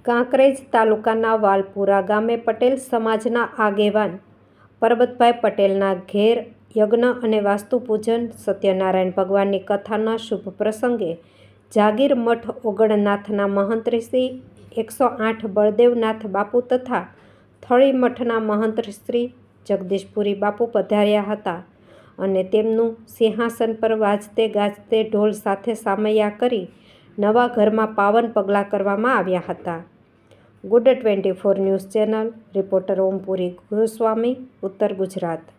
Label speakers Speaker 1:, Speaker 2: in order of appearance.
Speaker 1: કાંકરેજ તાલુકાના વાલપુરા ગામે પટેલ સમાજના આગેવાન પરબતભાઈ પટેલના ઘેર યજ્ઞ અને વાસ્તુ પૂજન. સત્યનારાયણ ભગવાનની કથાના શુભ પ્રસંગે જાગીર મઠ ઓગણનાથના મહંત શ્રી 108 બળદેવનાથ બાપુ તથા થળી મઠના મહંત શ્રી જગદીશપુરી બાપુ પધાર્યા હતા અને તેમનું સિંહાસન પર વાજતે ગાજતે ઢોલ સાથે સામૈયા કરી નવા ઘરમાં પાવન પગલાં કરવામાં આવ્યા હતા. Good 24 news channel reporter Om Puri Goswami, ઉત્તર ગુજરાત.